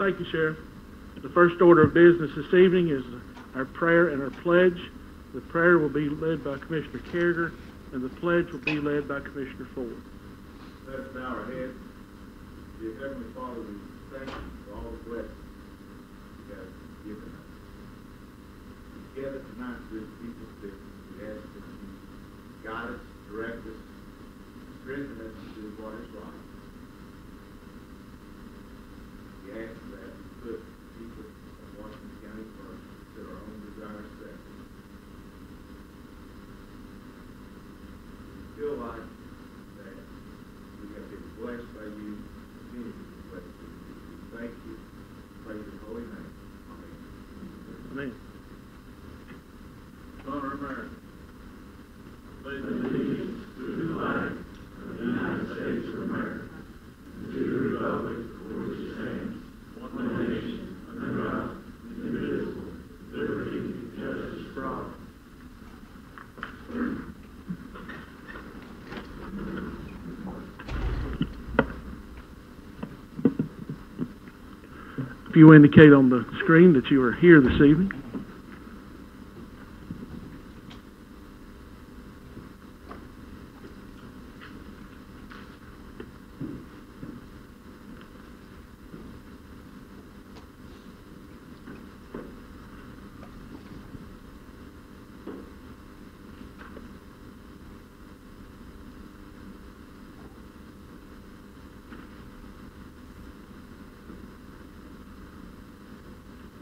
Thank you, Sheriff. The first order of business this evening is our prayer and our pledge. The prayer will be led by Commissioner Carriger, and the pledge will be led by Commissioner Ford. Let us bow our heads. Dear Heavenly Father, we thank you for all the blessings you have given us. Together tonight with people's business, we ask that you guide us, direct us, strengthen us to do what is right. We ask that we put people of Washington County first, that our own desires second. We feel like that we have been blessed by you, continue to be blessed by you. We thank you. Praise your holy name. Amen. Amen. Honor America. Pledge allegiance to the flag of the United States of America and to the republic for which it stands, one nation, under God, indivisible, liberty and justice for all. If you indicate on the screen that you are here this evening.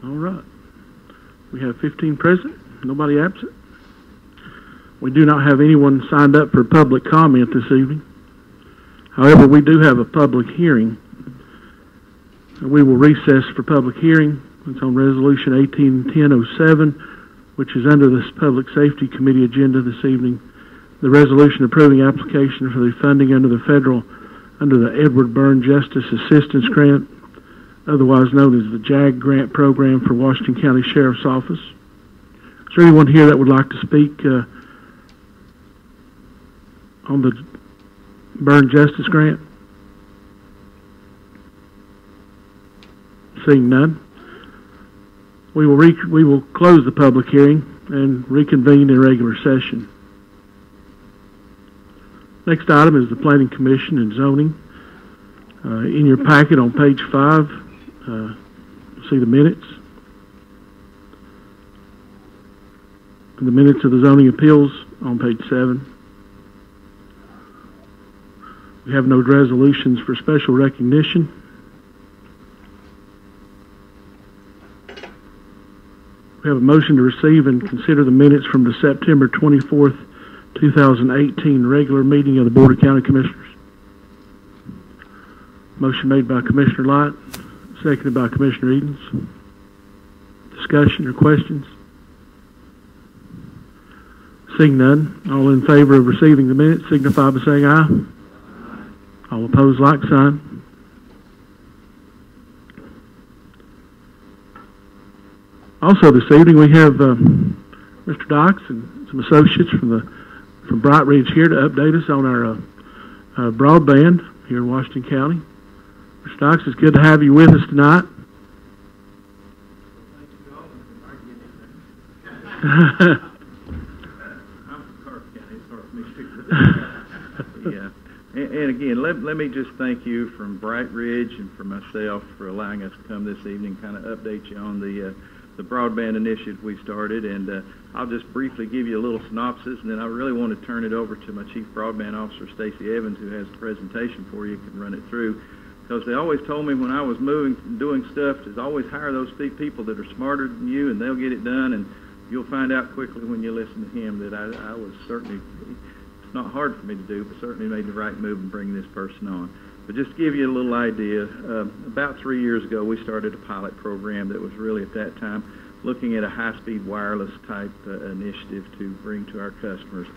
All right. We have 15 present, nobody absent. We do not have anyone signed up for public comment this evening. However, we do have a public hearing. We will recess for public hearing. It's on Resolution 18-1007, which is under this Public Safety Committee agenda this evening. The resolution approving application for the funding under the Edward Byrne Justice Assistance Grant, otherwise known as the JAG grant program for Washington County Sheriff's Office. Is there anyone here that would like to speak on the Byrne Justice Grant? Seeing none, we will close the public hearing and reconvene in regular session. Next item is the Planning Commission and Zoning. In your packet on page 5, see the minutes. And the minutes of the Zoning Appeals on page 7. We have no resolutions for special recognition. We have a motion to receive and consider the minutes from the September 24th, 2018 regular meeting of the Board of County Commissioners. Motion made by Commissioner Light, seconded by Commissioner Edens. Discussion or questions? Seeing none, all in favor of receiving the minutes signify by saying aye. All opposed, like sign. Also this evening we have Mr. Dykes and some associates from Bright Ridge here to update us on our broadband here in Washington County. Mr. Dykes, it's good to have you with us tonight. Yeah. And again, let me just thank you from Bright Ridge and for myself for allowing us to come this evening, kind of update you on the broadband initiative we started. And I'll just briefly give you a little synopsis, and then I really want to turn it over to my Chief Broadband Officer, Stacey Evans, who has a presentation for you, can run it through. Because they always told me when I was moving and doing stuff, to always hire those people that are smarter than you, and they'll get it done. And you'll find out quickly when you listen to him that I was certainly, it's not hard for me to do, but certainly made the right move in bringing this person on. But just to give you a little idea, about 3 years ago we started a pilot program that was really at that time looking at a high-speed wireless type initiative to bring to our customers.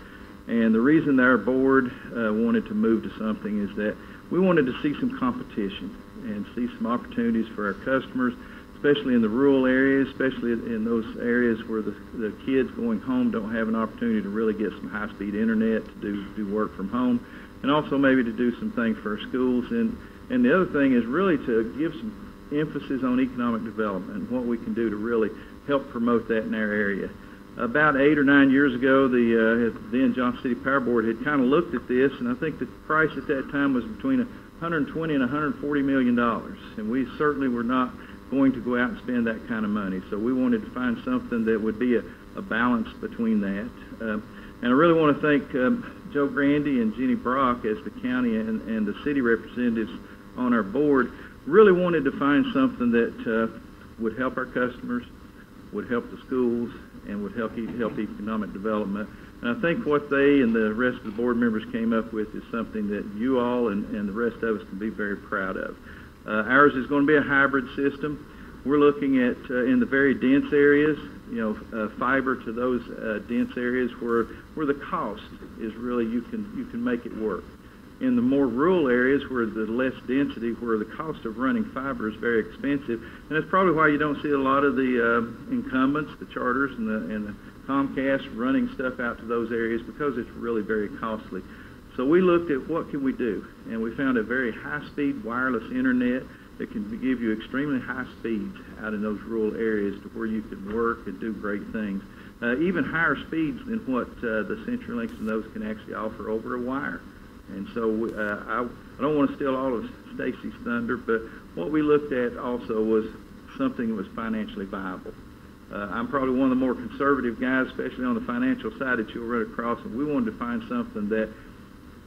And the reason that our board wanted to move to something is that we wanted to see some competition and see some opportunities for our customers, especially in the rural areas, especially in those areas where the kids going home don't have an opportunity to really get some high-speed internet to do work from home, and also maybe to do some things for our schools. And the other thing is really to give some emphasis on economic development and what we can do to really help promote that in our area. About 8 or 9 years ago, the then Johnson City Power Board had kind of looked at this, and I think the price at that time was between $120 and $140 million, and we certainly were not going to go out and spend that kind of money. So we wanted to find something that would be a balance between that. And I really want to thank Joe Grandy and Jenny Brock as the county and the city representatives on our board. Really wanted to find something that would help our customers, would help the schools, and would help economic development. And I think what they and the rest of the board members came up with is something that you all and the rest of us can be very proud of. Ours is going to be a hybrid system. We're looking at, in the very dense areas, fiber to those dense areas where the cost is really, you can make it work. In the more rural areas where the less density, where the cost of running fiber is very expensive, and that's probably why you don't see a lot of the incumbents, the Charters and the Comcast running stuff out to those areas, because it's really very costly. So we looked at what can we do, and we found a very high-speed wireless internet that can give you extremely high speeds out in those rural areas to where you can work and do great things. Even higher speeds than what the CenturyLinks and those can actually offer over a wire. And so I don't want to steal all of Stacy's thunder, but what we looked at also was something that was financially viable. I'm probably one of the more conservative guys, especially on the financial side, that you'll run across, and we wanted to find something that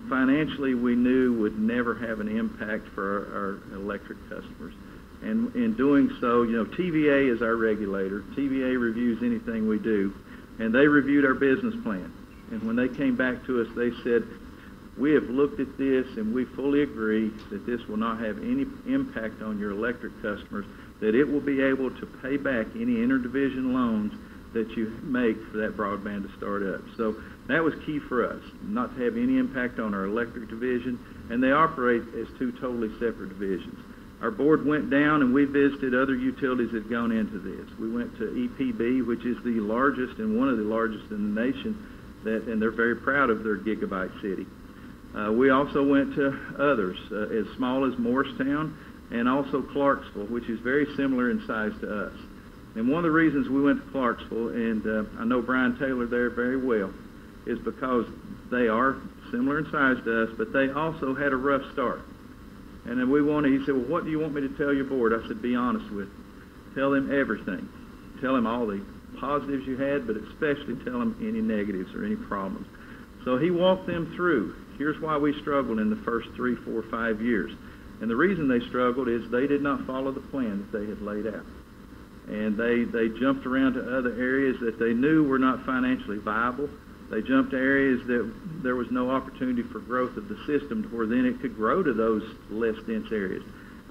financially we knew would never have an impact for our electric customers. And in doing so, TVA is our regulator. TVA reviews anything we do, and they reviewed our business plan. And when they came back to us, they said, we have looked at this and we fully agree that this will not have any impact on your electric customers, that it will be able to pay back any interdivision loans that you make for that broadband to start up. So that was key for us, not to have any impact on our electric division, and they operate as two totally separate divisions. Our board went down and we visited other utilities that had gone into this. We went to EPB, which is the largest and one of the largest in the nation, and they're very proud of their gigabyte city. We also went to others, as small as Morristown and also Clarksville, which is very similar in size to us. And one of the reasons we went to Clarksville, and I know Brian Taylor there very well, is because they are similar in size to us, but they also had a rough start. And then he said, well, what do you want me to tell your board? I said, be honest with them. Tell them everything. Tell them all the positives you had, but especially tell them any negatives or any problems. So he walked them through. Here's why we struggled in the first 3, 4, 5 years. And the reason they struggled is they did not follow the plan that they had laid out. And they jumped around to other areas that they knew were not financially viable. They jumped to areas that there was no opportunity for growth of the system to where then it could grow to those less dense areas.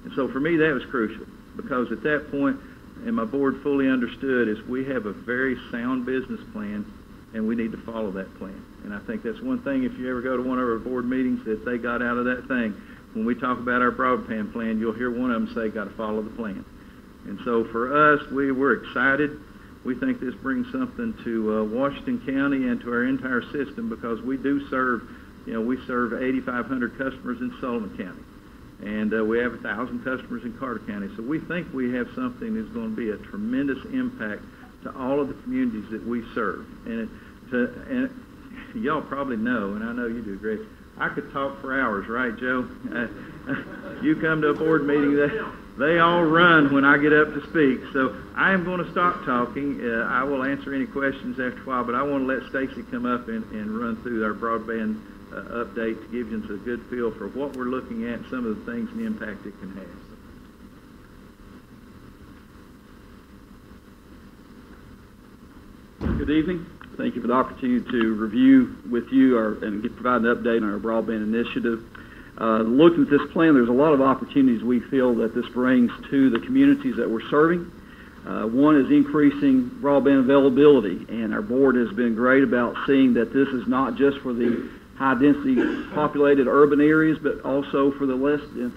And so for me that was crucial, because at that point, and my board fully understood, is we have a very sound business plan and we need to follow that plan. And I think that's one thing, if you ever go to one of our board meetings, that they got out of that thing. When we talk about our broadband plan, you'll hear one of them say, got to follow the plan. And so for us, we were excited. We think this brings something to Washington County and to our entire system, because we do serve, we serve 8,500 customers in Sullivan County. And we have 1,000 customers in Carter County. So we think we have something that's going to be a tremendous impact to all of the communities that we serve. And y'all probably know, and I know you do, Greg, I could talk for hours, right, Joe? You come to a board meeting, they all run when I get up to speak. So I am going to stop talking. I will answer any questions after a while, but I want to let Stacy come up and run through our broadband update to give you a good feel for what we're looking at, some of the things and the impact it can have. Good evening. Thank you for the opportunity to review with you and provide an update on our broadband initiative. Looking at this plan, there's a lot of opportunities we feel that this brings to the communities that we're serving. One is increasing broadband availability, and our board has been great about seeing that this is not just for the high-density populated urban areas, but also for the less dense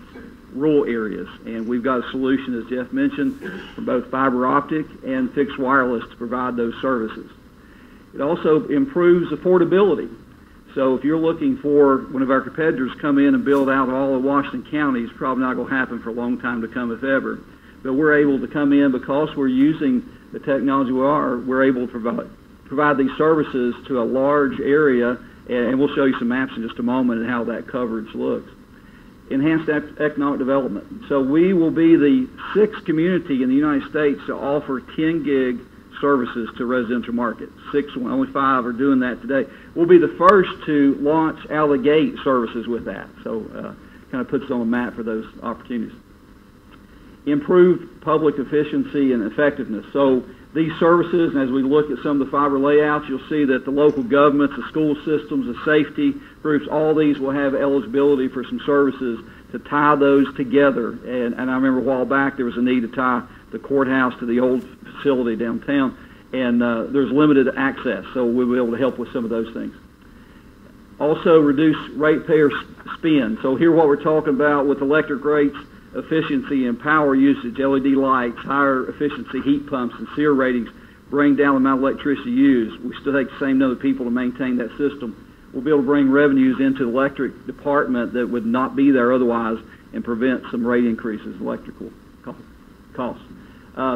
rural areas. And we've got a solution, as Jeff mentioned, for both fiber optic and fixed wireless to provide those services. It also improves affordability. So if you're looking for one of our competitors come in and build out all of Washington County, it's probably not going to happen for a long time to come, if ever. but we're able to come in because we're using the technology we're able to provide these services to a large area, and we'll show you some maps in just a moment and how that coverage looks. Enhanced economic development. So we will be the 6th community in the United States to offer 10 gig services to residential market. 6, only 5 are doing that today. We'll be the first to launch out of the gate services with that. So kind of puts it on the map for those opportunities. Improve public efficiency and effectiveness. So these services, and as we look at some of the fiber layouts, you'll see that the local governments, the school systems, the safety groups, all these will have eligibility for some services to tie those together. And I remember a while back there was a need to tie the courthouse to the old facility downtown, and there's limited access, so we'll be able to help with some of those things. Also, reduce ratepayer spend. So here what we're talking about with electric rates, efficiency and power usage, LED lights, higher efficiency heat pumps and SEER ratings bring down the amount of electricity used. We still take the same number of people to maintain that system. We'll be able to bring revenues into the electric department that would not be there otherwise and prevent some rate increases in electrical costs.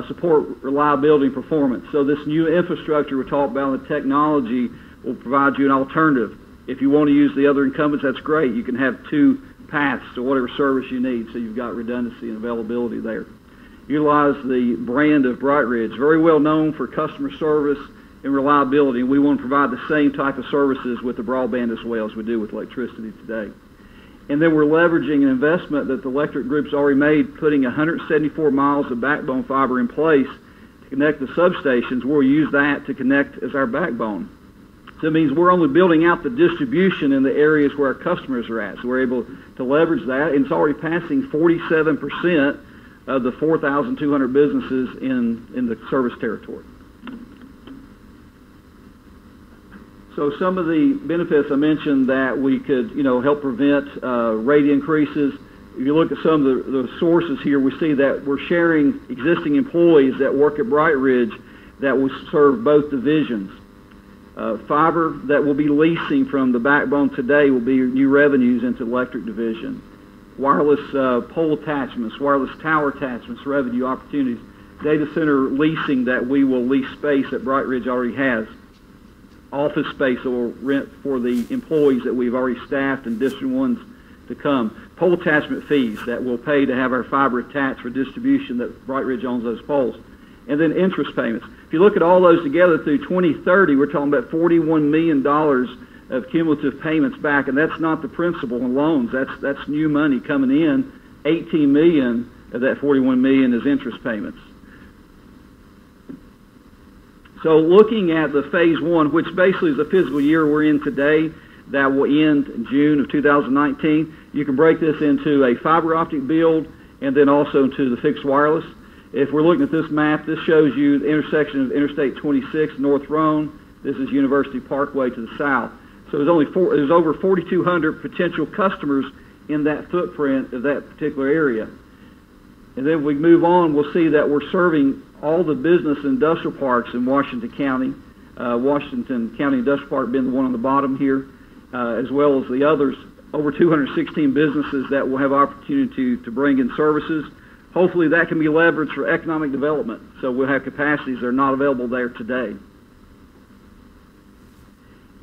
Support reliability and performance. So this new infrastructure we're talking about, the technology, will provide you an alternative. If you want to use the other incumbents, that's great. You can have 2 paths to whatever service you need, so you've got redundancy and availability there. Utilize the brand of Bright Ridge, very well known for customer service and reliability, and we want to provide the same type of services with the broadband as well as we do with electricity today. And then we're leveraging an investment that the electric group's already made, putting 174 miles of backbone fiber in place to connect the substations. We'll use that to connect as our backbone. So it means we're only building out the distribution in the areas where our customers are at. So we're able to leverage that, and it's already passing 47% of the 4,200 businesses in the service territory. So some of the benefits I mentioned that we could, help prevent rate increases. If you look at some of the sources here, we see that we're sharing existing employees that work at Bright Ridge that will serve both divisions. Fiber that we'll be leasing from the backbone today will be new revenues into the electric division. Wireless pole attachments, wireless tower attachments, revenue opportunities. Data center leasing that we will lease space that Bright Ridge already has. Office space that we'll rent for the employees that we've already staffed and District 1's to come. Pole attachment fees that we'll pay to have our fiber attached for distribution that Bright Ridge owns those poles. And then interest payments. If you look at all those together through 2030, we're talking about $41 million of cumulative payments back, and that's not the principal and loans. That's new money coming in. $18 million of that $41 million is interest payments. So looking at the phase 1, which basically is the fiscal year we're in today, that will end in June of 2019, you can break this into a fiber optic build and then also into the fixed wireless. If we're looking at this map, this shows you the intersection of Interstate 26, North Rome. This is University Parkway to the south. So there's over 4,200 potential customers in that footprint of that particular area. And then if we move on, we'll see that we're serving all the business and industrial parks in Washington County. Washington County Industrial Park being the one on the bottom here, as well as the others. Over 216 businesses that will have opportunity to bring in services. Hopefully that can be leveraged for economic development, so we'll have capacities that are not available there today.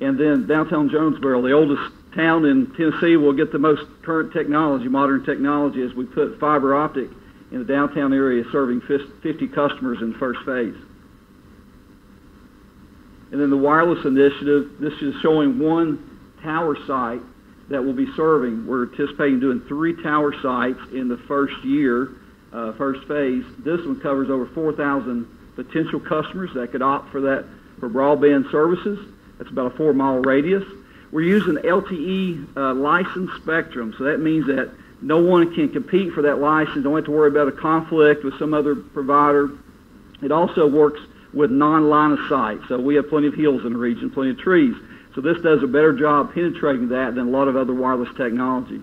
And then downtown Jonesboro, the oldest town in Tennessee, will get the most current technology, modern technology, as we put fiber optic in the downtown area serving 50 customers in the first phase. And then the wireless initiative, this is showing one tower site that we'll be serving. We're anticipating doing 3 tower sites in the first year, first phase. This one covers over 4,000 potential customers that could opt for that for broadband services. That's about a 4-mile radius. We're using LTE licensed spectrum, so that means that no one can compete for that license. Don't have to worry about a conflict with some other provider. It also works with non-line of sight, so we have plenty of hills in the region, plenty of trees. So this does a better job penetrating that than a lot of other wireless technology.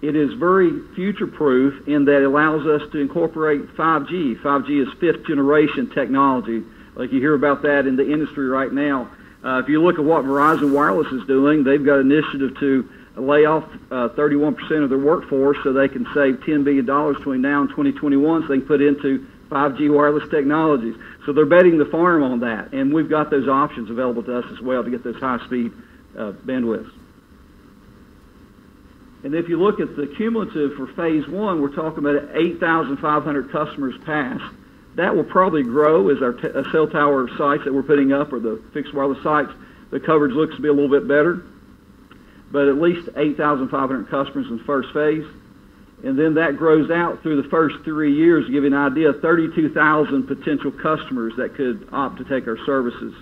It is very future-proof in that it allows us to incorporate 5G. 5G is 5th-generation technology. Like you hear about that in the industry right now. If you look at what Verizon Wireless is doing, they've got an initiative to lay off 31% of their workforce so they can save $10 billion between now and 2021 so they can put into 5G wireless technologies. So they're betting the farm on that, and we've got those options available to us as well to get those high-speed bandwidths. And if you look at the cumulative for phase one, we're talking about 8,500 customers passed. That will probably grow as our cell tower sites that we're putting up, or the fixed wireless sites, the coverage looks to be a little bit better. But at least 8,500 customers in the first phase. And then that grows out through the first 3 years, to give you an idea, 32,000 potential customers that could opt to take our services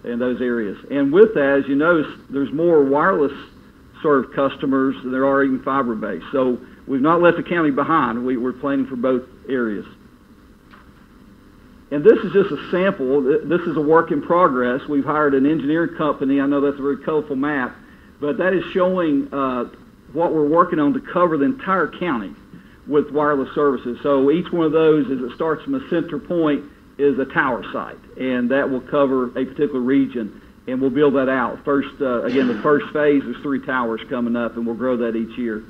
in those areas. And with that, as you notice, there's more wireless served customers than there are even fiber-based. So we've not left the county behind. We're planning for both areas. And this is just a sample. This is a work in progress. We've hired an engineering company. I know that's a very colorful map, but that is showing what we're working on to cover the entire county with wireless services. So each one of those, as it starts from a center point, is a tower site, and that will cover a particular region, and we'll build that out. First, again, the first phase, there's 3 towers coming up, and we'll grow that each year.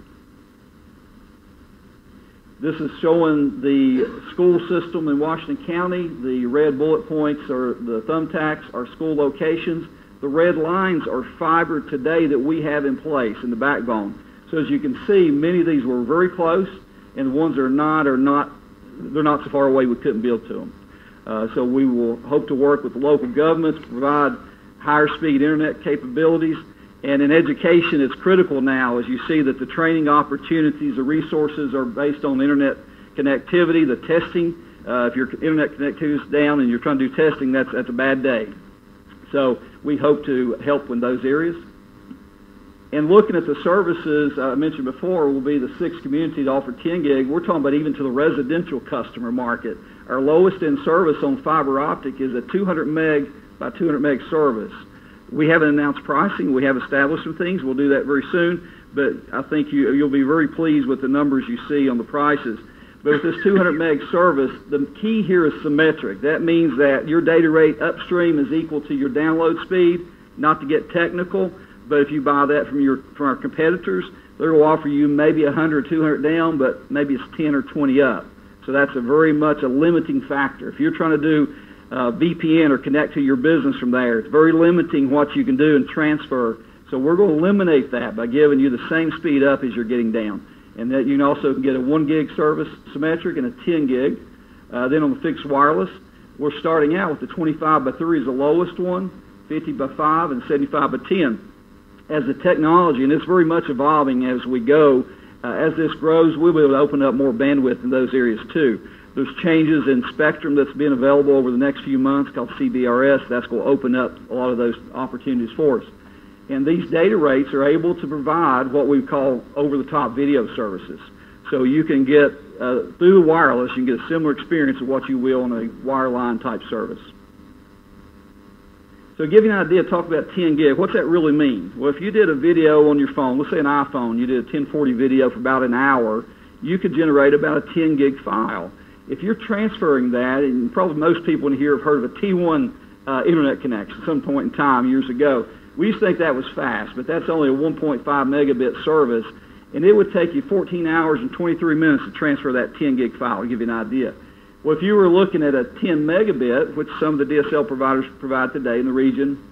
This is showing the school system in Washington County. The red bullet points are the thumbtacks, are school locations. The red lines are fiber today that we have in place in the backbone. So as you can see, many of these were very close, and the ones that are not, they're not so far away we couldn't build to them. So we will hope to work with the local governments to provide higher speed internet capabilities. And in education, it's critical now, as you see that the training opportunities, the resources are based on internet connectivity, the testing. If your internet connectivity is down and you're trying to do testing, that's a bad day. So we hope to help in those areas. And looking at the services I mentioned before, will be the 6 communities that offer 10 gig. We're talking about even to the residential customer market. Our lowest end service on fiber optic is a 200 meg by 200 meg service. We haven't announced pricing. We have established some things. We'll do that very soon. But I think you'll be very pleased with the numbers you see on the prices. But with this 200 meg service, the key here is symmetric. That means that your data rate upstream is equal to your download speed. Not to get technical, but if you buy that from our competitors, they will offer you maybe 100 or 200 down, but maybe it's 10 or 20 up. So that's a very much a limiting factor. If you're trying to do VPN or connect to your business from there, it's very limiting what you can do and transfer. So we're going to eliminate that by giving you the same speed up as you're getting down. And that you can also get a 1 gig service symmetric and a 10 gig. Then on the fixed wireless, we're starting out with the 25 by 3 is the lowest one, 50 by 5, and 75 by 10. As the technology, and it's very much evolving as we go, as this grows, we'll be able to open up more bandwidth in those areas too. There's changes in spectrum that's been available over the next few months called CBRS. That's going to open up a lot of those opportunities for us. And these data rates are able to provide what we call over-the-top video services. So you can get, through the wireless, you can get a similar experience of what you will on a wireline type service. So to give you an idea, talk about 10 gig. What's that really mean? Well, if you did a video on your phone, let's say an iPhone, you did a 1040 video for about an hour, you could generate about a 10 gig file. If you're transferring that, and probably most people in here have heard of a T1 internet connection at some point in time years ago. We used to think that was fast, but that's only a 1.5 megabit service, and it would take you 14 hours and 23 minutes to transfer that 10 gig file, to give you an idea. Well, if you were looking at a 10 megabit, which some of the DSL providers provide today in the region,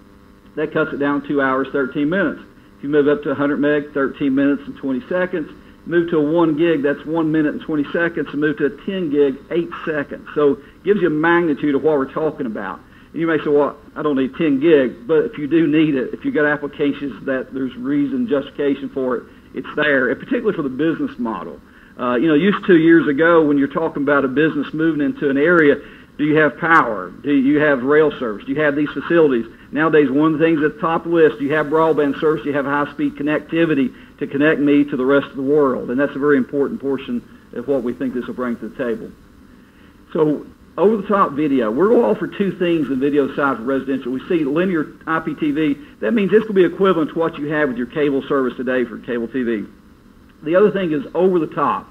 that cuts it down 2 hours, 13 minutes. If you move up to 100 meg, 13 minutes and 20 seconds. Move to a 1 gig, that's 1 minute and 20 seconds. And move to a 10 gig, 8 seconds. So it gives you a magnitude of what we're talking about. And you may say, well, I don't need 10 gig, but if you do need it, if you've got applications that there's reason, justification for it, it's there, and particularly for the business model. Used to years ago when you're talking about a business moving into an area, do you have power? Do you have rail service? Do you have these facilities? Nowadays, one of the things at the top of the list, you have broadband service, you have high-speed connectivity to connect me to the rest of the world, and that's a very important portion of what we think this will bring to the table. So, over-the-top video. We're going to offer 2 things in video side for residential. We see linear IPTV. That means this will be equivalent to what you have with your cable service today for cable TV. The other thing is over-the-top.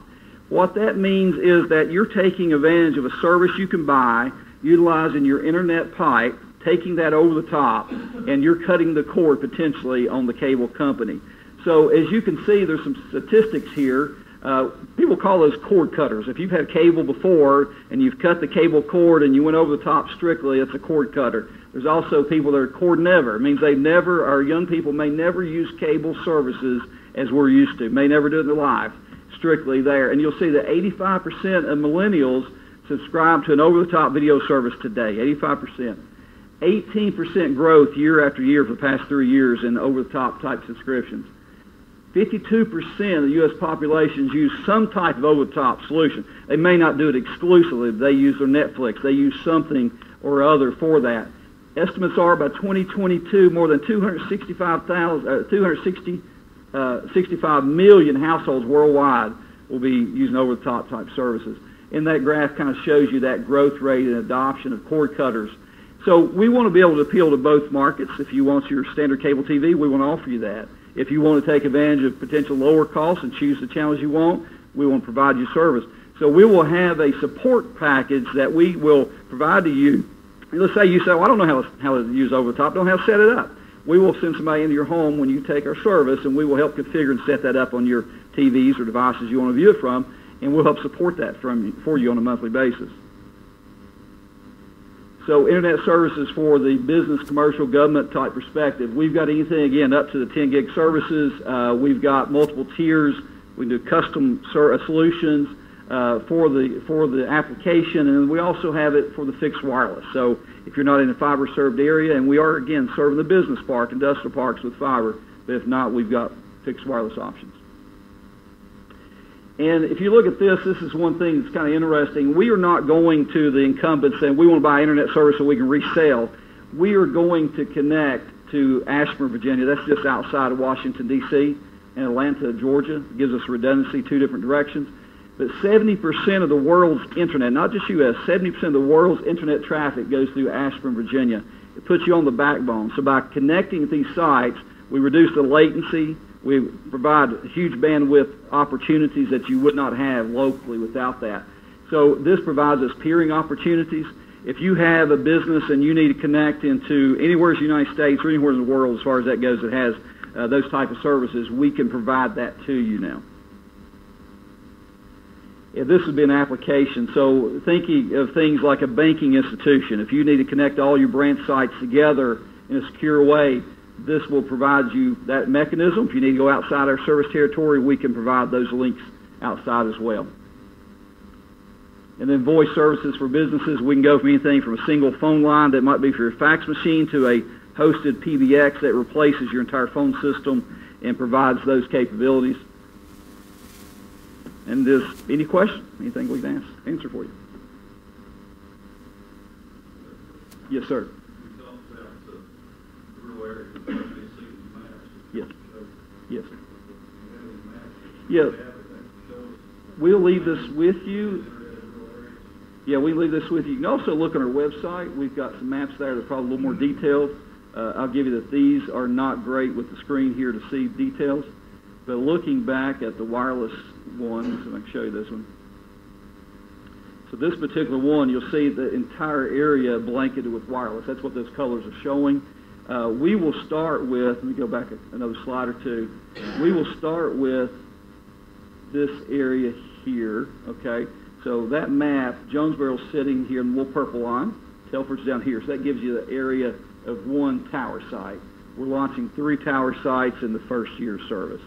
What that means is that you're taking advantage of a service you can buy, utilizing your internet pipe, taking that over the top, and you're cutting the cord potentially on the cable company. So as you can see, there's some statistics here. People call those cord cutters. If you've had cable before and you've cut the cable cord and you went over the top strictly, it's a cord cutter. There's also people that are cord never. It means our young people may never use cable services as we're used to, may never do it in their life, strictly there. And you'll see that 85% of millennials subscribe to an over-the-top video service today, 85%. 18% growth year after year for the past 3 years in over-the-top type subscriptions. 52% of the U.S. populations use some type of over-the-top solution. They may not do it exclusively. They use their Netflix. They use something or other for that. Estimates are by 2022, more than 265 million households worldwide will be using over-the-top type services. And that graph kind of shows you that growth rate and adoption of cord cutters. So we want to be able to appeal to both markets. If you want your standard cable TV, we want to offer you that. If you want to take advantage of potential lower costs and choose the channels you want, we want to provide you service. So we will have a support package that we will provide to you. And let's say you say, well, I don't know how to use over-the-top, don't know how to set it up. We will send somebody into your home when you take our service, and we will help configure and set that up on your TVs or devices you want to view it from, and we'll help support that for you on a monthly basis. So internet services for the business, commercial, government type perspective. We've got anything, again, up to the 10 gig services. We've got multiple tiers. We can do custom solutions for the application, and we also have it for the fixed wireless. So if you're not in a fiber-served area, and we are, again, serving the business park, industrial parks with fiber, but if not, we've got fixed wireless options. And if you look at this is one thing that's kind of interesting. We are not going to the incumbents saying we want to buy internet service so we can resell. We are going to connect to Ashburn, Virginia. That's just outside of Washington, D.C., and Atlanta, Georgia. It gives us redundancy, 2 different directions. But 70% of the world's internet, not just U.S., 70% of the world's internet traffic goes through Ashburn, Virginia. It puts you on the backbone. So by connecting these sites, we reduce the latency. We provide huge bandwidth opportunities that you would not have locally without that. So this provides us peering opportunities. If you have a business and you need to connect into anywhere in the United States or anywhere in the world as far as that goes that has those type of services, we can provide that to you now. Yeah, this would be an application. So thinking of things like a banking institution, if you need to connect all your branch sites together in a secure way, this will provide you that mechanism. If you need to go outside our service territory, we can provide those links outside as well. And then voice services for businesses, we can go from anything from a single phone line that might be for your fax machine to a hosted PBX that replaces your entire phone system and provides those capabilities. And any questions? Anything we can answer for you? Yes, sir. Yes. Yes. Yeah. We'll leave this with you. Yeah, we leave this with you. You can also look on our website. We've got some maps there that are probably a little more detailed. I'll give you that these are not great with the screen here to see details. But looking back at the wireless one, so I can show you this one. So this particular one, you'll see the entire area blanketed with wireless. That's what those colors are showing. We will start with, let me go back another slide or two. We will start with this area here, okay? So that map, Jonesboro's sitting here in the little purple line. Telford's down here. So that gives you the area of one tower site. We're launching 3 tower sites in the first year of service.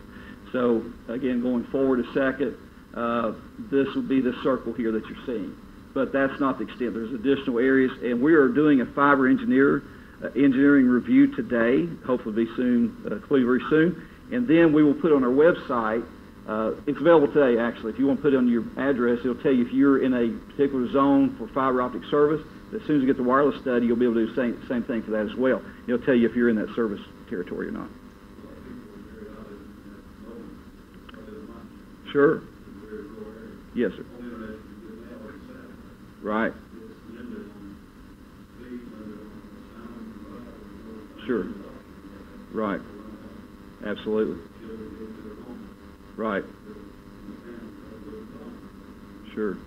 So again, going forward a second, this would be the circle here that you're seeing. But that's not the extent. There's additional areas, and we are doing a fiber engineering review today, hopefully be soon, completed very soon. And then we will put on our website, it's available today actually, if you want to put it on your address, it'll tell you if you're in a particular zone for fiber optic service. As soon as you get the wireless study, you'll be able to do the same thing for that as well. It'll tell you if you're in that service territory or not. Sure. Yes, sir. Right. Sure. Right. Absolutely. Right. Sure.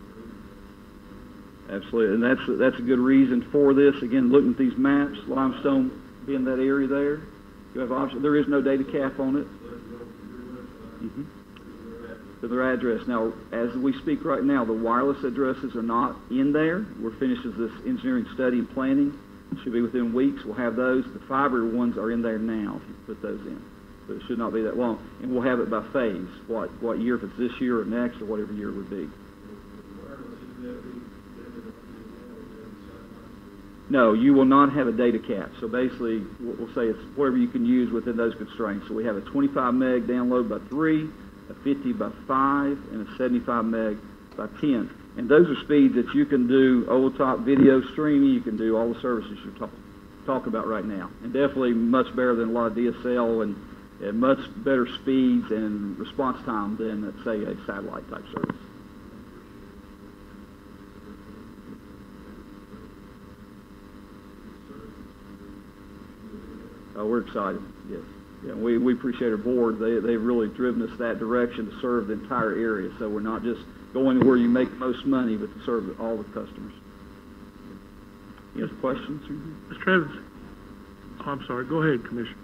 Absolutely. And that's a good reason for this. Again, looking at these maps, Limestone being that area there, you have options. There is no data cap on it. To their address. Now, as we speak right now, the wireless addresses are not in there. We're finished with this engineering study and planning. Should be within weeks. We'll have those. The fiber ones are in there now, if you put those in. So it should not be that long. And we'll have it by phase, what year, if it's this year or next, or whatever year it would be. No, you will not have a data cap. So basically, we'll say it's whatever you can use within those constraints. So we have a 25 meg download by 3, a 50 by 5, and a 75 meg by 10. And those are speeds that you can do over-the-top video streaming. You can do all the services you're talking about right now. And definitely much better than a lot of DSL and much better speeds and response time than, let's say, a satellite-type service. We're excited, yes. Yeah, we appreciate our board. They've really driven us that direction to serve the entire area. So we're not just going where you make the most money, but to serve all the customers. Any other questions? Mr. Evans? Oh, I'm sorry. Go ahead, Commissioner.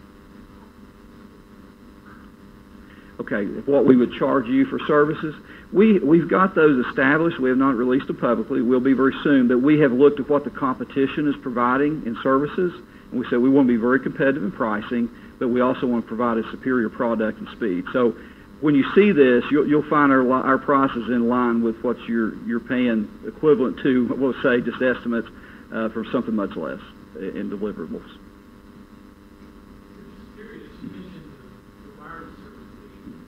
Okay, what we would charge you for services, we've got those established. We have not released them publicly. We'll be very soon. But we have looked at what the competition is providing in services. And we said we want to be very competitive in pricing, but we also want to provide a superior product and speed. So when you see this, you'll find our prices in line with what you're paying equivalent to, we'll say, just estimates for something much less in deliverables. Just curious, you mentioned the wireless service being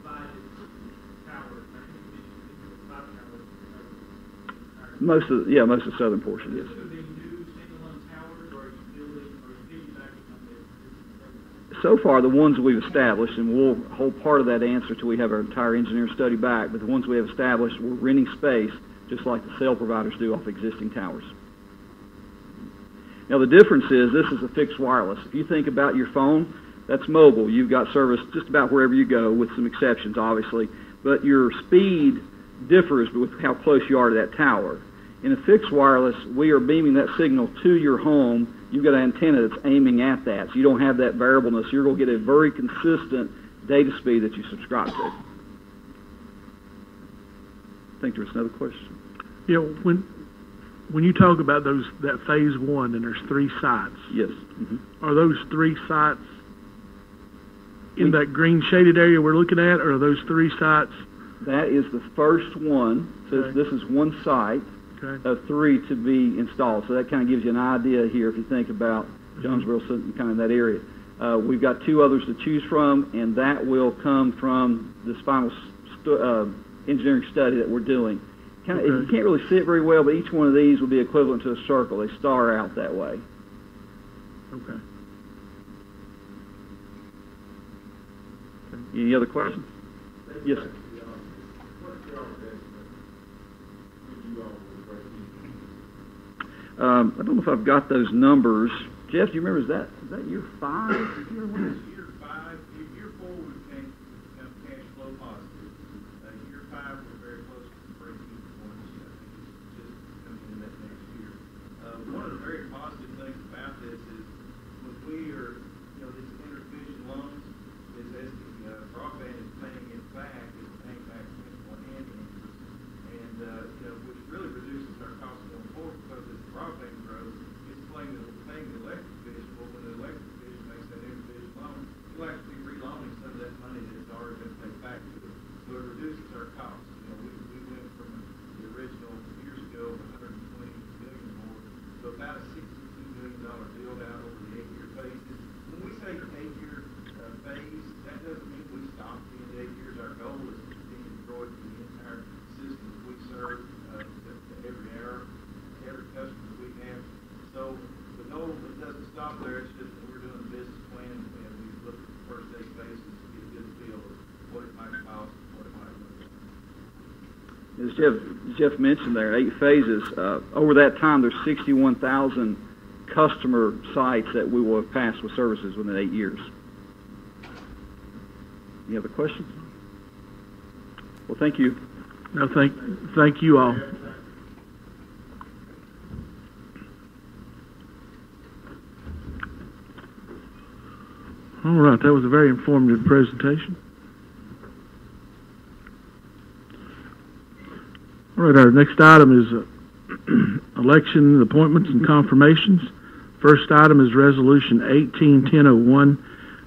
provided towers. I think you mentioned 5 towers. Most of the southern portion, yes. So far, the ones we've established, and we'll hold part of that answer till we have our entire engineering study back, but the ones we have established, we're renting space just like the cell providers do off existing towers. Now, the difference is this is a fixed wireless. If you think about your phone, that's mobile. You've got service just about wherever you go, with some exceptions, obviously, but your speed differs with how close you are to that tower. In a fixed wireless, we are beaming that signal to your home. You've got an antenna that's aiming at that, so you don't have that variableness. You're going to get a very consistent data speed that you subscribe to. I think there's another question. Yeah, when you talk about that phase 1 and there's 3 sites. Yes. Are those 3 sites in that green shaded area we're looking at, or are those 3 sites? That is the first one. So Okay. this is one site. Okay. Of 3 to be installed. So that kind of gives you an idea here if you think about Jonesboro, kind of that area. We've got 2 others to choose from, and that will come from this final engineering study that we're doing. You can't really see it very well, but each one of these will be equivalent to a circle. They star out that way. Okay. Any other questions? Yes, sir. I don't know if I've got those numbers. Jeff, do you remember, is that year 5? Year 5, year 4 we became cash flow positive. Year 5 we're very close to the break-even point. I think it's just coming in that next year. One of the very positive things about this is when we are, these interdivision loans, is as the broadband is paying it back, it's paying back principal and interest, and which really reduces our cost going forward because as the broadband grows, it's paying the electric division. Well, when the electric division makes that interdivision loan, you'll actually be reloaning some of that money that's already been paid back to it. So it reduces our costs. We went from the original years ago, 120 million more, to about a $62 million build out over the 8-year phases. When we say 8-year phase, that doesn't mean we stop at the end of 8 years. Our goal is to continue to grow it to the entire system that we serve, to every hour, every customer that we have. So the goal doesn't stop there. It's just that we're doing a business plan and we look at the first 8 phases to get a good feel of what it might cost and what it might look like. As Jeff mentioned there, 8 phases. Over that time, there's 61,000 customer sites that we will have passed with services within 8 years. Any other questions? Well, thank you. No, thank you all. All right, that was a very informative presentation. All right, our next item is election, appointments, and confirmations. First item is Resolution 18-1001,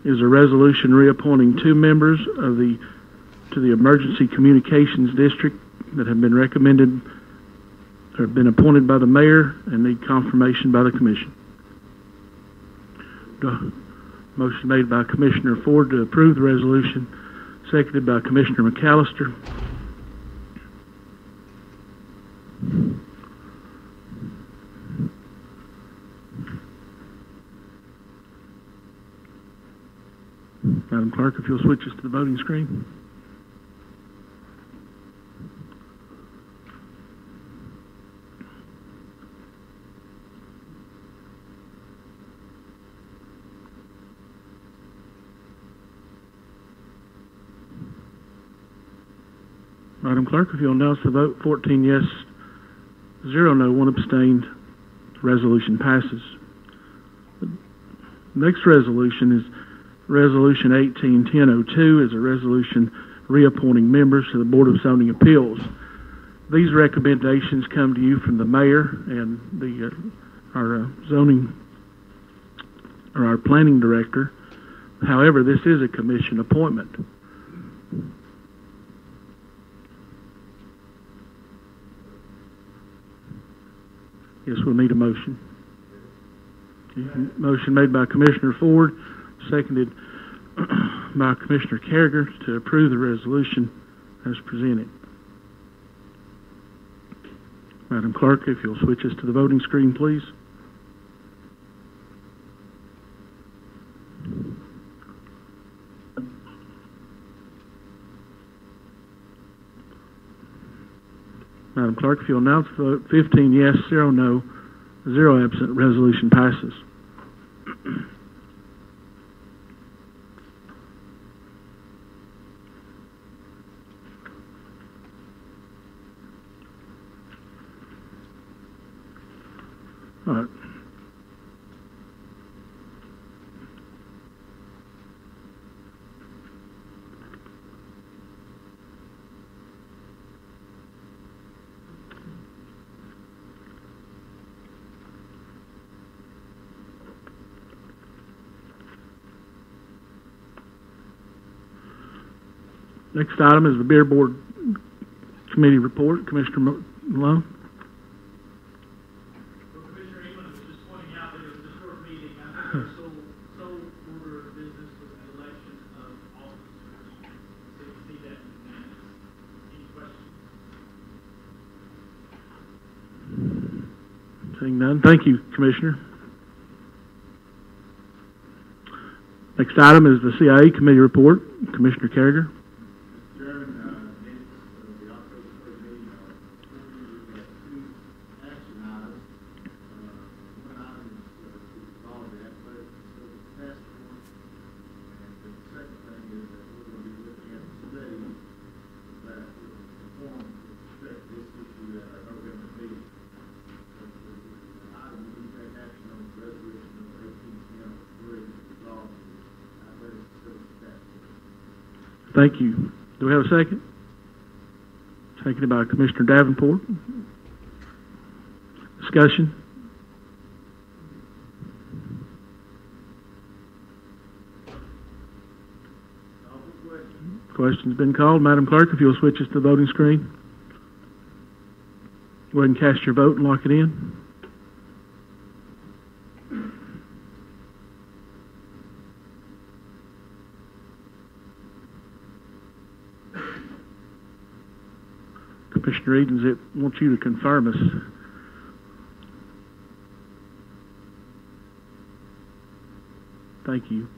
is a resolution reappointing two members of to the Emergency Communications District that have been recommended or have been appointed by the mayor and need confirmation by the commission. Motion made by Commissioner Ford to approve the resolution, seconded by Commissioner McAllister. Madam Clerk, if you'll switch us to the voting screen. Madam Clerk, if you'll announce the vote, 14 yes, 0 no, 1 abstained. Resolution passes. The next resolution is Resolution 18-1002, is a resolution reappointing members to the Board of Zoning Appeals. These recommendations come to you from the mayor and our planning director. However, this is a commission appointment. Yes, we'll need a motion. Okay. Motion made by Commissioner Ford, seconded by Commissioner Carragher to approve the resolution as presented. Madam Clerk, if you'll switch us to the voting screen, please. Madam Clerk, if you'll announce the vote, 15 yes, 0 no, 0 absent, resolution passes. All right. Next item is the Beer Board Committee report. Commissioner Malone. Well, Commissioner England was just pointing out that it was a short meeting. I think the sole order of business was the election of officers. So you see that in the minutes. Any questions? Seeing none. Thank you, Commissioner. Next item is the CIA Committee report. Commissioner Carragher. Thank you. Do we have a second? Seconded by Commissioner Davenport. Discussion? Question's been called. Madam Clerk, if you'll switch us to the voting screen. Go ahead and cast your vote and lock it in. Commissioner Edens, it wants you to confirm us. Thank you.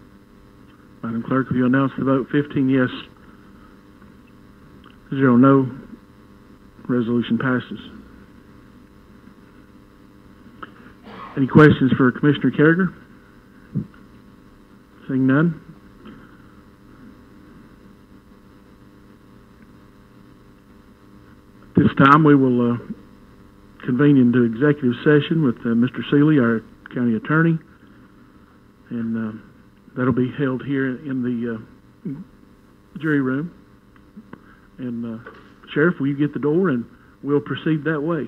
Madam Clerk, if you announce the vote, 15 yes, 0 no, resolution passes. Any questions for Commissioner Carragher? Seeing none. At this time, we will convene into executive session with Mr. Seeley, our county attorney, and that'll be held here in the jury room. And Sheriff, will you get the door and we'll proceed that way.